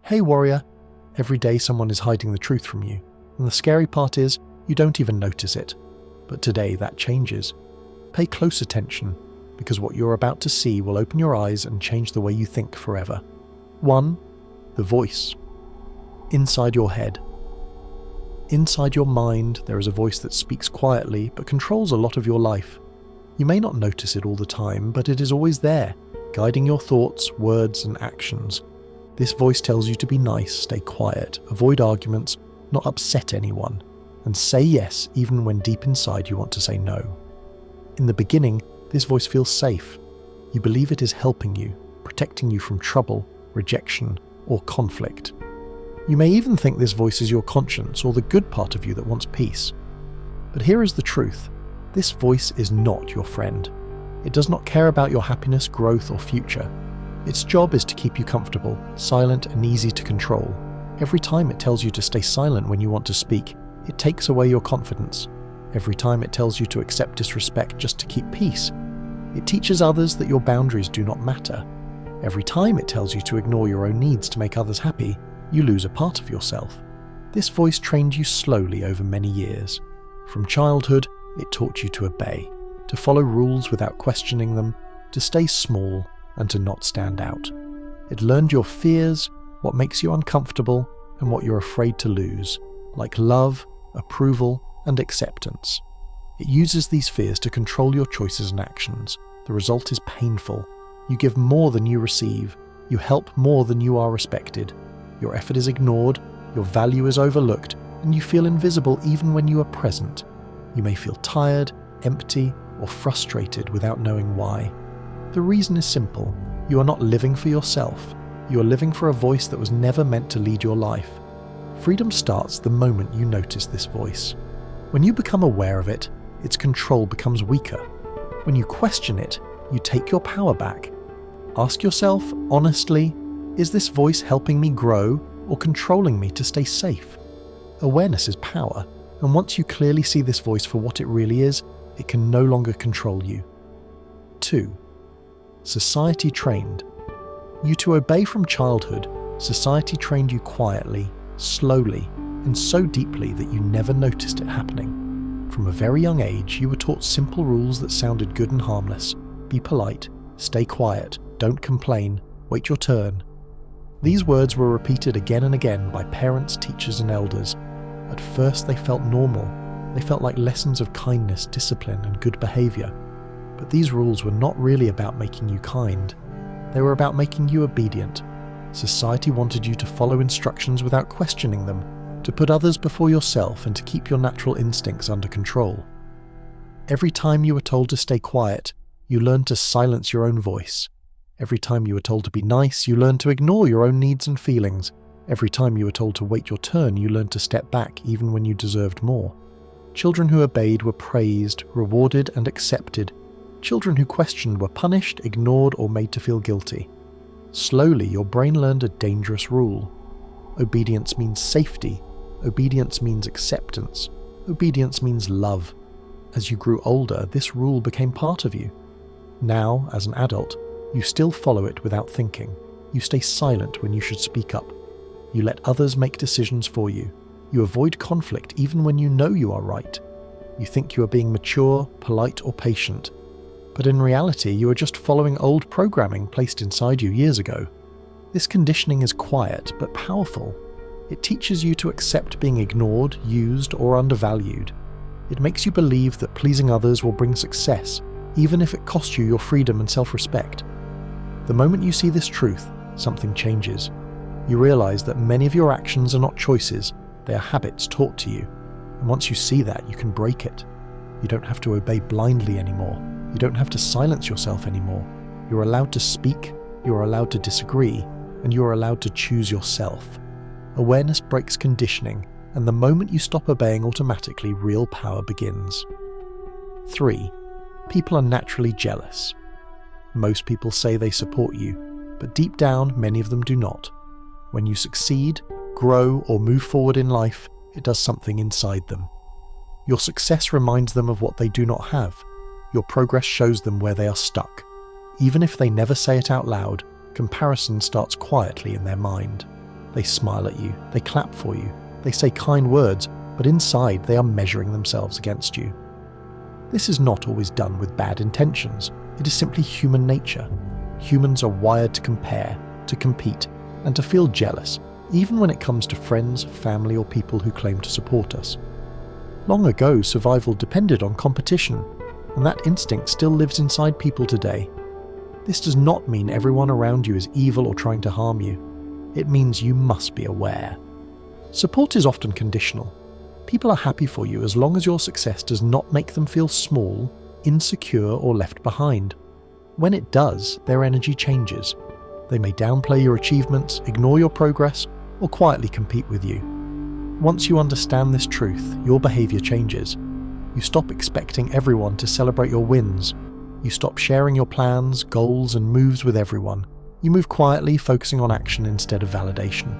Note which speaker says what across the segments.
Speaker 1: Hey warrior, every day someone is hiding the truth from you, and the scary part is you don't even notice it. But today that changes. Pay close attention, because what you're about to see will open your eyes and change the way you think forever. 1. The voice. Inside your head. Inside your mind, there is a voice that speaks quietly but controls a lot of your life. You may not notice it all the time, but it is always there, guiding your thoughts, words, and actions. This voice tells you to be nice, stay quiet, avoid arguments, not upset anyone, and say yes even when deep inside you want to say no. In the beginning, this voice feels safe. You believe it is helping you, protecting you from trouble, rejection, or conflict. You may even think this voice is your conscience or the good part of you that wants peace. But here is the truth. This voice is not your friend. It does not care about your happiness, growth, or future. Its job is to keep you comfortable, silent, and easy to control. Every time it tells you to stay silent when you want to speak, it takes away your confidence. Every time it tells you to accept disrespect just to keep peace, it teaches others that your boundaries do not matter. Every time it tells you to ignore your own needs to make others happy, you lose a part of yourself. This voice trained you slowly over many years. From childhood, it taught you to obey, to follow rules without questioning them, to stay small, and to not stand out. It learned your fears, what makes you uncomfortable, and what you're afraid to lose, like love, approval, and acceptance. It uses these fears to control your choices and actions. The result is painful. You give more than you receive. You help more than you are respected. Your effort is ignored, your value is overlooked, and you feel invisible even when you are present. You may feel tired, empty, or frustrated without knowing why. The reason is simple. You are not living for yourself. You are living for a voice that was never meant to lead your life. Freedom starts the moment you notice this voice. When you become aware of it, its control becomes weaker. When you question it, you take your power back. Ask yourself, honestly, is this voice helping me grow or controlling me to stay safe? Awareness is power, and once you clearly see this voice for what it really is, it can no longer control you. 2. Society trained. You to obey from childhood, society trained you quietly, slowly, and so deeply that you never noticed it happening. From a very young age, you were taught simple rules that sounded good and harmless. Be polite, stay quiet, don't complain, wait your turn. These words were repeated again and again by parents, teachers, and elders. At first they felt normal. They felt like lessons of kindness, discipline, and good behavior. But these rules were not really about making you kind. They were about making you obedient. Society wanted you to follow instructions without questioning them, to put others before yourself, and to keep your natural instincts under control. Every time you were told to stay quiet, you learned to silence your own voice. Every time you were told to be nice, you learned to ignore your own needs and feelings. Every time you were told to wait your turn, you learned to step back even when you deserved more. Children who obeyed were praised, rewarded, and accepted. Children who questioned were punished, ignored, or made to feel guilty. Slowly, your brain learned a dangerous rule. Obedience means safety. Obedience means acceptance. Obedience means love. As you grew older, this rule became part of you. Now, as an adult, you still follow it without thinking. You stay silent when you should speak up. You let others make decisions for you. You avoid conflict even when you know you are right. You think you are being mature, polite, or patient. But in reality, you are just following old programming placed inside you years ago. This conditioning is quiet but powerful. It teaches you to accept being ignored, used, or undervalued. It makes you believe that pleasing others will bring success, even if it costs you your freedom and self-respect. The moment you see this truth, something changes. You realize that many of your actions are not choices, they are habits taught to you. And once you see that, you can break it. You don't have to obey blindly anymore. You don't have to silence yourself anymore. You're allowed to speak, you're allowed to disagree, and you're allowed to choose yourself. Awareness breaks conditioning, and the moment you stop obeying automatically, real power begins. 3. People are naturally jealous. Most people say they support you, but deep down, many of them do not. When you succeed, grow, or move forward in life, it does something inside them. Your success reminds them of what they do not have. Your progress shows them where they are stuck. Even if they never say it out loud, comparison starts quietly in their mind. They smile at you, they clap for you, they say kind words, but inside they are measuring themselves against you. This is not always done with bad intentions. It is simply human nature. Humans are wired to compare, to compete, and to feel jealous, even when it comes to friends, family, or people who claim to support us. Long ago, survival depended on competition, and that instinct still lives inside people today. This does not mean everyone around you is evil or trying to harm you. It means you must be aware. Support is often conditional. People are happy for you as long as your success does not make them feel small, insecure, or left behind. When it does, their energy changes. They may downplay your achievements, ignore your progress, or quietly compete with you. Once you understand this truth, your behavior changes. You stop expecting everyone to celebrate your wins. You stop sharing your plans, goals, and moves with everyone. You move quietly, focusing on action instead of validation.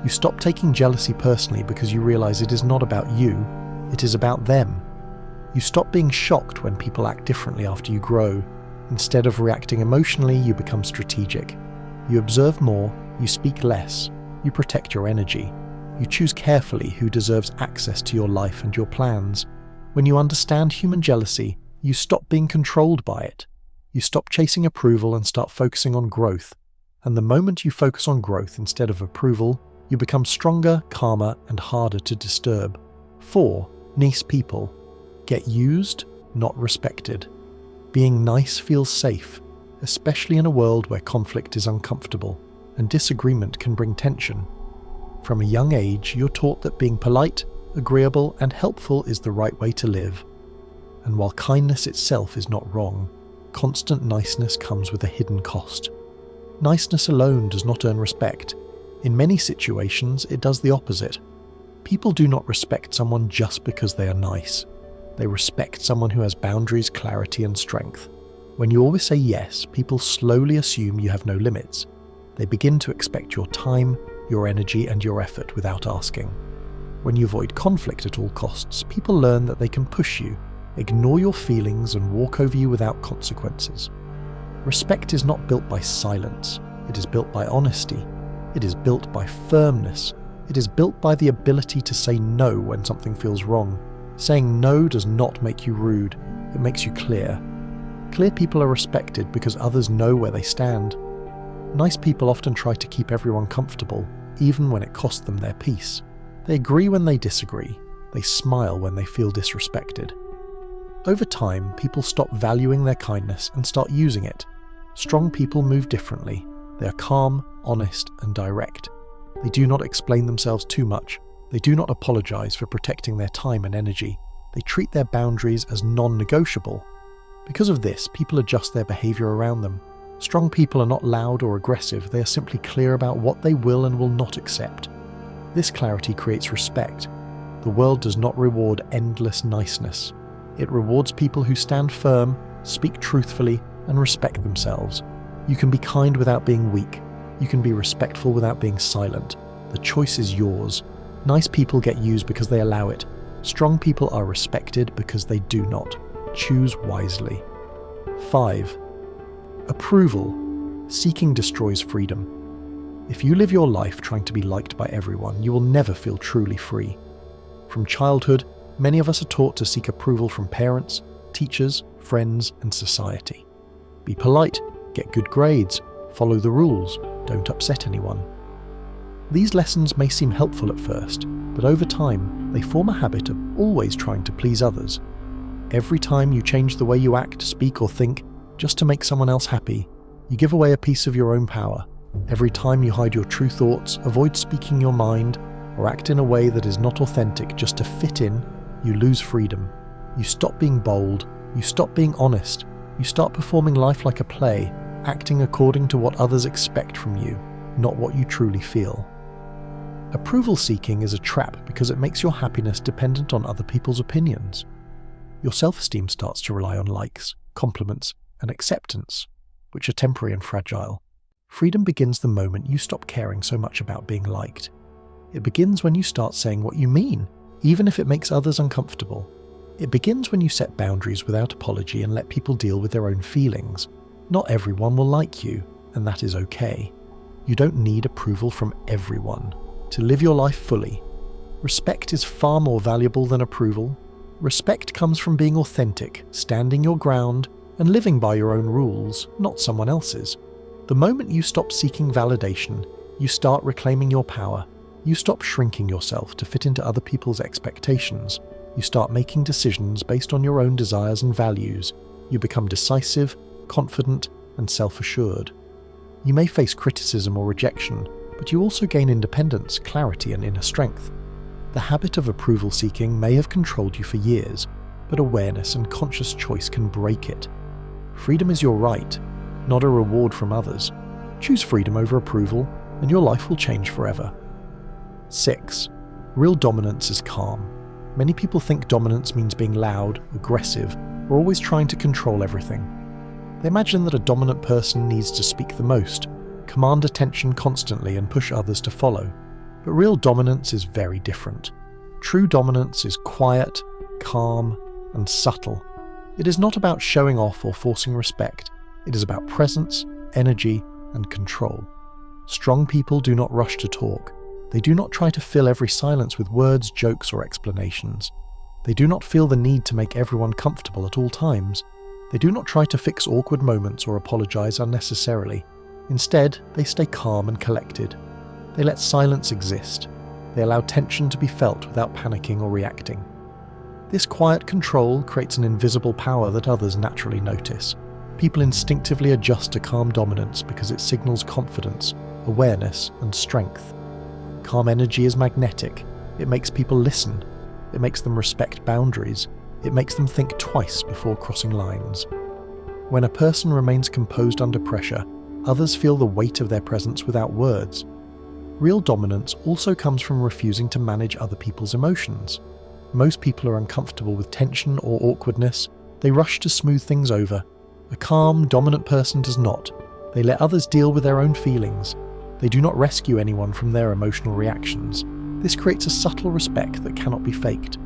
Speaker 1: You stop taking jealousy personally because you realize it is not about you, it is about them. You stop being shocked when people act differently after you grow. Instead of reacting emotionally, you become strategic. You observe more, you speak less, you protect your energy. You choose carefully who deserves access to your life and your plans. When you understand human jealousy, you stop being controlled by it. You stop chasing approval and start focusing on growth. And the moment you focus on growth instead of approval, you become stronger, calmer, and harder to disturb. 4. Nice people. Get used, not respected. Being nice feels safe, especially in a world where conflict is uncomfortable and disagreement can bring tension. From a young age, you're taught that being polite, agreeable, and helpful is the right way to live. And while kindness itself is not wrong, constant niceness comes with a hidden cost. Niceness alone does not earn respect. In many situations, it does the opposite. People do not respect someone just because they are nice. They respect someone who has boundaries, clarity, and strength. When you always say yes, people slowly assume you have no limits. They begin to expect your time, your energy, and your effort without asking. When you avoid conflict at all costs, people learn that they can push you, ignore your feelings, and walk over you without consequences. Respect is not built by silence. It is built by honesty. It is built by firmness. It is built by the ability to say no when something feels wrong. Saying no does not make you rude. It makes you clear. Clear people are respected because others know where they stand. Nice people often try to keep everyone comfortable, even when it costs them their peace. They agree when they disagree. They smile when they feel disrespected. Over time, people stop valuing their kindness and start using it. Strong people move differently. They are calm, honest, and direct. They do not explain themselves too much. They do not apologize for protecting their time and energy. They treat their boundaries as non-negotiable. Because of this, people adjust their behavior around them. Strong people are not loud or aggressive. They are simply clear about what they will and will not accept. This clarity creates respect. The world does not reward endless niceness. It rewards people who stand firm, speak truthfully, and respect themselves. You can be kind without being weak. You can be respectful without being silent. The choice is yours. Nice people get used because they allow it. Strong people are respected because they do not. Choose wisely. 5. Approval. Seeking destroys freedom. If you live your life trying to be liked by everyone, you will never feel truly free. From childhood, many of us are taught to seek approval from parents, teachers, friends, and society. Be polite, get good grades, follow the rules, don't upset anyone. These lessons may seem helpful at first, but over time, they form a habit of always trying to please others. Every time you change the way you act, speak, or think, just to make someone else happy, you give away a piece of your own power. Every time you hide your true thoughts, avoid speaking your mind, or act in a way that is not authentic just to fit in, you lose freedom. You stop being bold, you stop being honest, you start performing life like a play, acting according to what others expect from you, not what you truly feel. Approval seeking is a trap because it makes your happiness dependent on other people's opinions. Your self-esteem starts to rely on likes, compliments, and acceptance, which are temporary and fragile. Freedom begins the moment you stop caring so much about being liked. It begins when you start saying what you mean, even if it makes others uncomfortable. It begins when you set boundaries without apology and let people deal with their own feelings. Not everyone will like you, and that is okay. You don't need approval from everyone to live your life fully. Respect is far more valuable than approval. Respect comes from being authentic, standing your ground, and living by your own rules, not someone else's. The moment you stop seeking validation, you start reclaiming your power. You stop shrinking yourself to fit into other people's expectations. You start making decisions based on your own desires and values. You become decisive, confident, and self-assured. You may face criticism or rejection, but you also gain independence, clarity, and inner strength. The habit of approval seeking may have controlled you for years, but awareness and conscious choice can break it. Freedom is your right, not a reward from others. Choose freedom over approval, and your life will change forever. 6. Real dominance is calm. Many people think dominance means being loud, aggressive, or always trying to control everything. They imagine that a dominant person needs to speak the most, command attention constantly, and push others to follow. But real dominance is very different. True dominance is quiet, calm, and subtle. It is not about showing off or forcing respect. It is about presence, energy, and control. Strong people do not rush to talk. They do not try to fill every silence with words, jokes, or explanations. They do not feel the need to make everyone comfortable at all times. They do not try to fix awkward moments or apologize unnecessarily. Instead, they stay calm and collected. They let silence exist. They allow tension to be felt without panicking or reacting. This quiet control creates an invisible power that others naturally notice. People instinctively adjust to calm dominance because it signals confidence, awareness, and strength. Calm energy is magnetic. It makes people listen. It makes them respect boundaries. It makes them think twice before crossing lines. When a person remains composed under pressure, others feel the weight of their presence without words. Real dominance also comes from refusing to manage other people's emotions. Most people are uncomfortable with tension or awkwardness. They rush to smooth things over. A calm, dominant person does not. They let others deal with their own feelings. They do not rescue anyone from their emotional reactions. This creates a subtle respect that cannot be faked.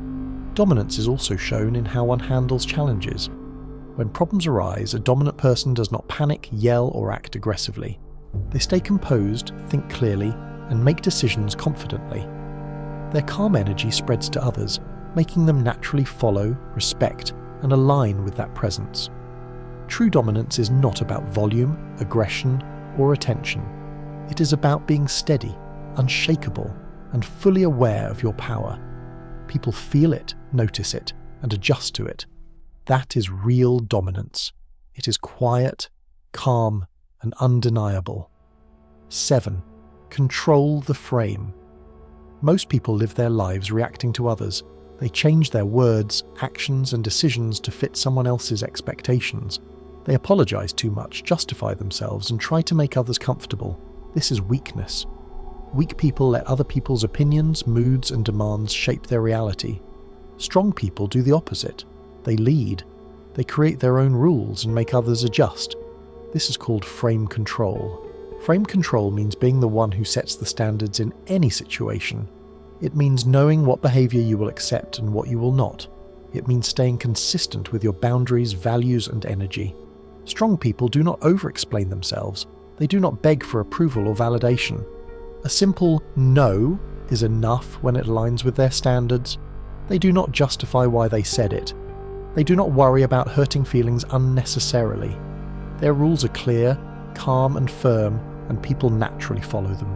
Speaker 1: Dominance is also shown in how one handles challenges. When problems arise, a dominant person does not panic, yell, or act aggressively. They stay composed, think clearly, and make decisions confidently. Their calm energy spreads to others, making them naturally follow, respect, and align with that presence. True dominance is not about volume, aggression, or attention. It is about being steady, unshakable, and fully aware of your power. People feel it, notice it, and adjust to it. That is real dominance. It is quiet, calm, and undeniable. 7. Control the frame. Most people live their lives reacting to others. They change their words, actions, and decisions to fit someone else's expectations. They apologize too much, justify themselves, and try to make others comfortable. This is weakness. Weak people let other people's opinions, moods, and demands shape their reality. Strong people do the opposite. They lead. They create their own rules and make others adjust. This is called frame control. Frame control means being the one who sets the standards in any situation. It means knowing what behavior you will accept and what you will not. It means staying consistent with your boundaries, values, and energy. Strong people do not over-explain themselves. They do not beg for approval or validation. A simple no is enough when it aligns with their standards. They do not justify why they said it. They do not worry about hurting feelings unnecessarily. Their rules are clear, calm, and firm, and people naturally follow them.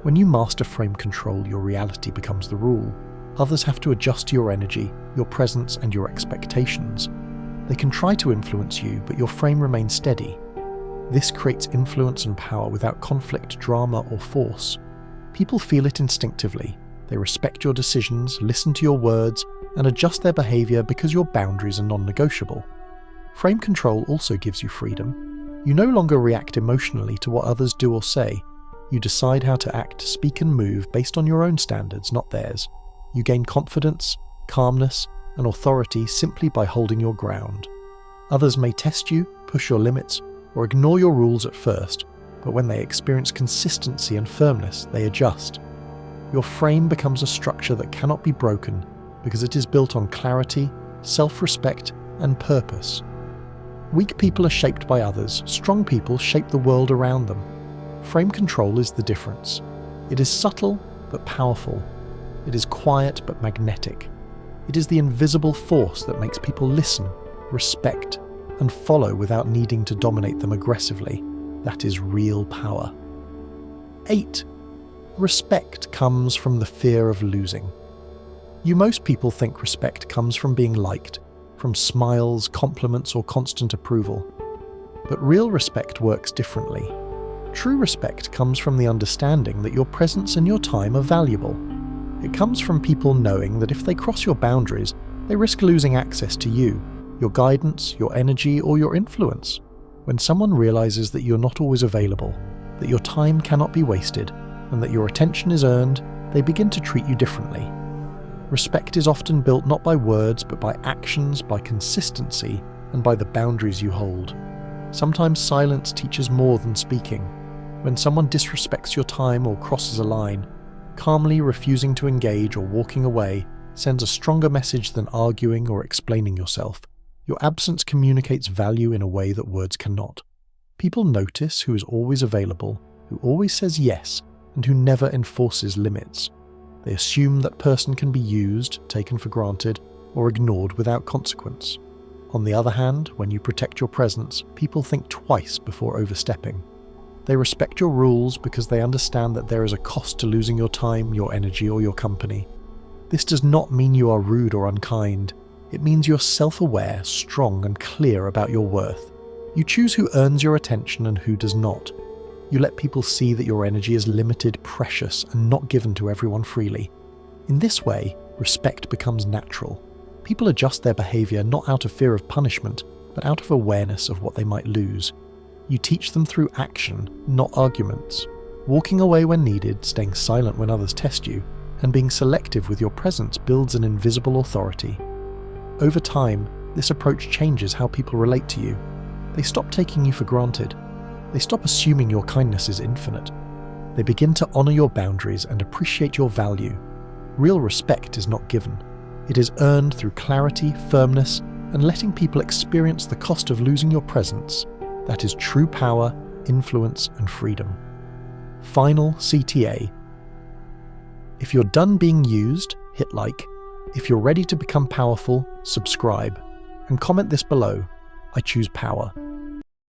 Speaker 1: When you master frame control, your reality becomes the rule. Others have to adjust to your energy, your presence, and your expectations. They can try to influence you, but your frame remains steady. This creates influence and power without conflict, drama, or force. People feel it instinctively. They respect your decisions, listen to your words, and adjust their behavior because your boundaries are non-negotiable. Frame control also gives you freedom. You no longer react emotionally to what others do or say. You decide how to act, speak, and move based on your own standards, not theirs. You gain confidence, calmness, and authority simply by holding your ground. Others may test you, push your limits, or ignore your rules at first, but when they experience consistency and firmness, they adjust. Your frame becomes a structure that cannot be broken because it is built on clarity, self-respect, and purpose. Weak people are shaped by others. Strong people shape the world around them. Frame control is the difference. It is subtle but powerful. It is quiet but magnetic. It is the invisible force that makes people listen, respect, and follow without needing to dominate them aggressively. That is real power. 8. Respect comes from the fear of losing. Most people think respect comes from being liked, from smiles, compliments, or constant approval. But real respect works differently. True respect comes from the understanding that your presence and your time are valuable. It comes from people knowing that if they cross your boundaries, they risk losing access to you, your guidance, your energy, or your influence. When someone realizes that you're not always available, that your time cannot be wasted, and that your attention is earned, they begin to treat you differently. Respect is often built not by words, but by actions, by consistency, and by the boundaries you hold. Sometimes silence teaches more than speaking. When someone disrespects your time or crosses a line, calmly refusing to engage or walking away sends a stronger message than arguing or explaining yourself. Your absence communicates value in a way that words cannot. People notice who is always available, who always says yes, and who never enforces limits. They assume that person can be used, taken for granted, or ignored without consequence. On the other hand, when you protect your presence, people think twice before overstepping. They respect your rules because they understand that there is a cost to losing your time, your energy, or your company. This does not mean you are rude or unkind. It means you're self-aware, strong, and clear about your worth. You choose who earns your attention and who does not. You let people see that your energy is limited, precious, and not given to everyone freely. In this way, respect becomes natural. People adjust their behavior not out of fear of punishment, but out of awareness of what they might lose. You teach them through action, not arguments. Walking away when needed, staying silent when others test you, and being selective with your presence builds an invisible authority. Over time, this approach changes how people relate to you. They stop taking you for granted. They stop assuming your kindness is infinite. They begin to honor your boundaries and appreciate your value. Real respect is not given. It is earned through clarity, firmness, and letting people experience the cost of losing your presence. That is true power, influence, and freedom. Final CTA. If you're done being used, hit like. If you're ready to become powerful, subscribe. And comment this below. I choose power.